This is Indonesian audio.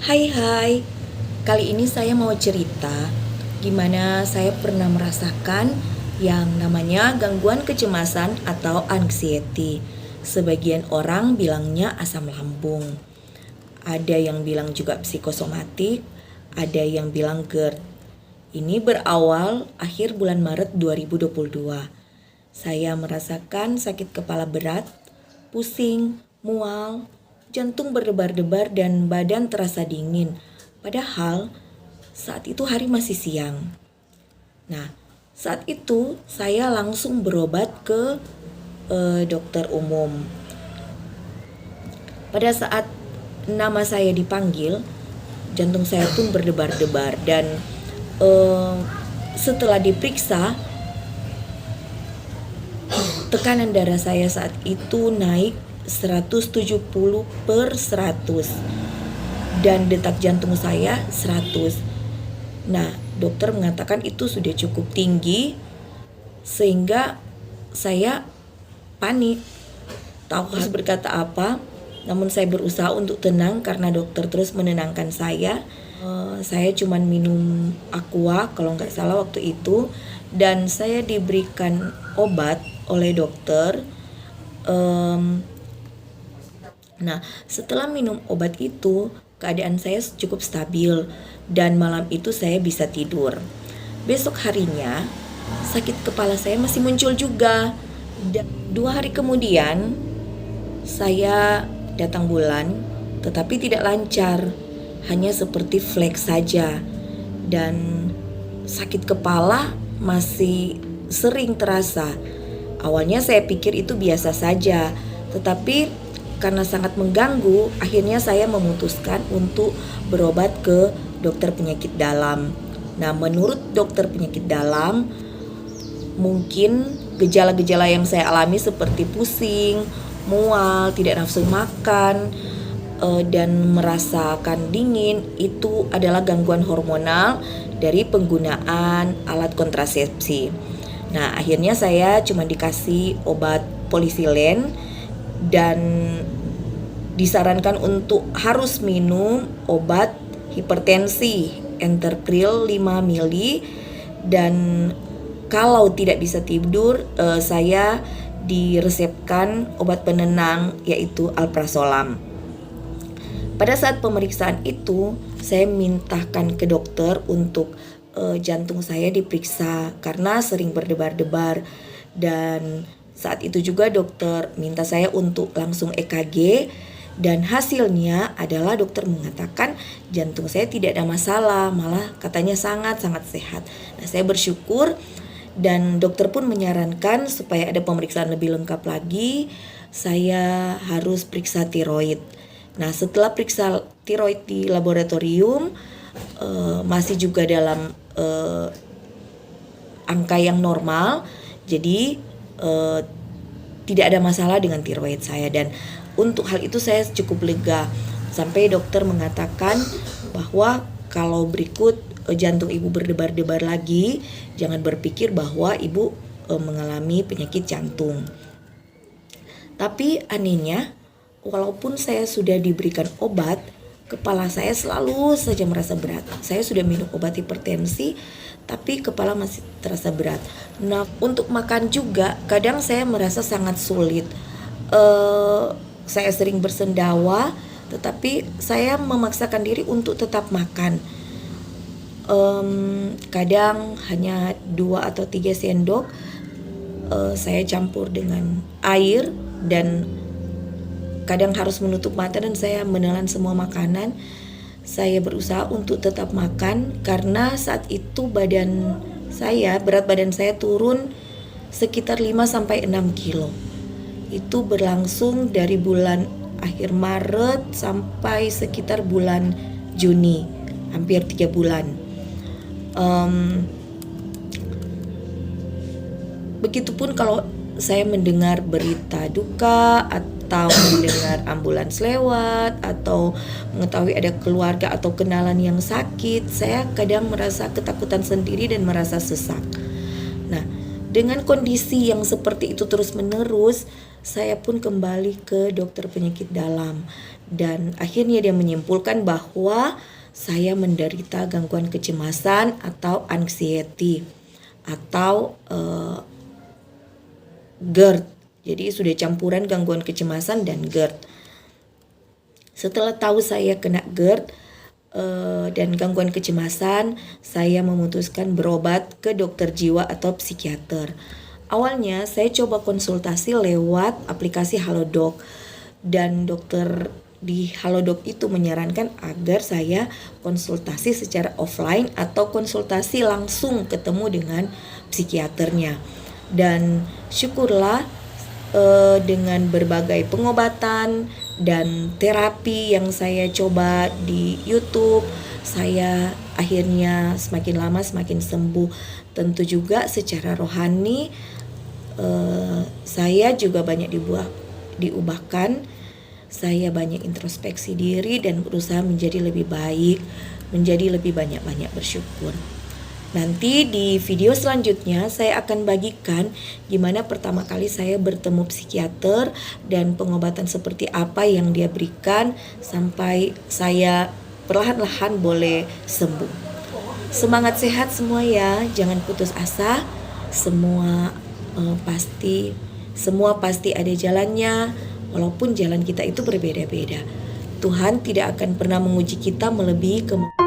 Hai, kali ini saya mau cerita gimana saya pernah merasakan yang namanya gangguan kecemasan atau anxiety. Sebagian orang bilangnya asam lambung. Ada yang bilang juga psikosomatik, ada yang bilang GERD. Ini berawal akhir bulan Maret 2022. Saya merasakan sakit kepala berat, pusing, mual, jantung berdebar-debar dan badan terasa dingin. Padahal saat itu hari masih siang. Nah, saat itu saya langsung berobat ke dokter umum. Pada saat nama saya dipanggil, jantung saya pun berdebar-debar dan setelah diperiksa, tekanan darah saya saat itu naik 170/100 dan detak jantung saya 100. Nah, dokter mengatakan itu sudah cukup tinggi sehingga saya panik. Tahu harus berkata apa, namun saya berusaha untuk tenang karena dokter terus menenangkan saya. Saya cuma minum aqua kalau nggak salah waktu itu, dan saya diberikan obat oleh dokter. Nah, setelah minum obat itu, keadaan saya cukup stabil dan malam itu saya bisa tidur. Besok harinya, sakit kepala saya masih muncul juga. Dan 2 hari kemudian, saya datang bulan, tetapi tidak lancar, hanya seperti flek saja. Dan sakit kepala masih sering terasa. Awalnya saya pikir itu biasa saja, tetapi karena sangat mengganggu, akhirnya saya memutuskan untuk berobat ke dokter penyakit dalam. Nah, menurut dokter penyakit dalam, mungkin gejala-gejala yang saya alami seperti pusing, mual, tidak nafsu makan, dan merasakan dingin itu adalah gangguan hormonal dari penggunaan alat kontrasepsi. Nah, akhirnya saya cuma dikasih obat polisilen dan disarankan untuk harus minum obat hipertensi Enterpril 5 mili, dan kalau tidak bisa tidur saya diresepkan obat penenang yaitu alprazolam. Pada saat pemeriksaan itu saya mintakan ke dokter untuk jantung saya diperiksa karena sering berdebar-debar, dan saat itu juga dokter minta saya untuk langsung EKG, dan hasilnya adalah dokter mengatakan jantung saya tidak ada masalah, malah katanya sangat-sangat sehat. Nah, saya bersyukur, dan dokter pun menyarankan supaya ada pemeriksaan lebih lengkap lagi, saya harus periksa tiroid. Nah, setelah periksa tiroid di laboratorium masih juga dalam angka yang normal, jadi tidak ada masalah dengan tiroid saya, dan untuk hal itu saya cukup lega sampai dokter mengatakan bahwa kalau berikut jantung ibu berdebar-debar lagi, jangan berpikir bahwa ibu mengalami penyakit jantung. Tapi anehnya, walaupun saya sudah diberikan obat, kepala saya selalu saja merasa berat. Saya sudah minum obat hipertensi, tapi kepala masih terasa berat. Nah, untuk makan juga kadang saya merasa sangat sulit. Saya sering bersendawa, tetapi saya memaksakan diri untuk tetap makan. Kadang hanya 2 atau 3 sendok saya campur dengan air, dan kadang harus menutup mata dan saya menelan semua makanan. Saya berusaha untuk tetap makan karena saat itu berat badan saya turun sekitar 5-6 kilo. Itu berlangsung dari bulan akhir Maret sampai sekitar bulan Juni, hampir 3 bulan. Begitupun kalau saya mendengar berita duka atau mendengar ambulans lewat atau mengetahui ada keluarga atau kenalan yang sakit, saya kadang merasa ketakutan sendiri dan merasa sesak. Nah, Dengan kondisi yang seperti itu terus-menerus, saya pun kembali ke dokter penyakit dalam. Dan akhirnya dia menyimpulkan bahwa saya menderita gangguan kecemasan atau anxiety atau GERD. Jadi sudah campuran gangguan kecemasan dan GERD. Setelah tahu saya kena GERD dan gangguan kecemasan, saya memutuskan berobat ke dokter jiwa atau psikiater. Awalnya saya coba konsultasi lewat aplikasi Halodoc, dan dokter di Halodoc itu menyarankan agar saya konsultasi secara offline atau konsultasi langsung ketemu dengan psikiaternya. Dan syukurlah dengan berbagai pengobatan dan terapi yang saya coba di YouTube, saya akhirnya semakin lama semakin sembuh. Tentu juga secara rohani saya juga banyak diubahkan. Saya banyak introspeksi diri dan berusaha menjadi lebih baik, menjadi lebih banyak bersyukur. Nanti di video selanjutnya saya akan bagikan gimana pertama kali saya bertemu psikiater dan pengobatan seperti apa yang dia berikan sampai saya perlahan-lahan boleh sembuh. Semangat sehat semua ya, jangan putus asa. Semua pasti ada jalannya, walaupun jalan kita itu berbeda-beda. Tuhan tidak akan pernah menguji kita melebihi kemampuan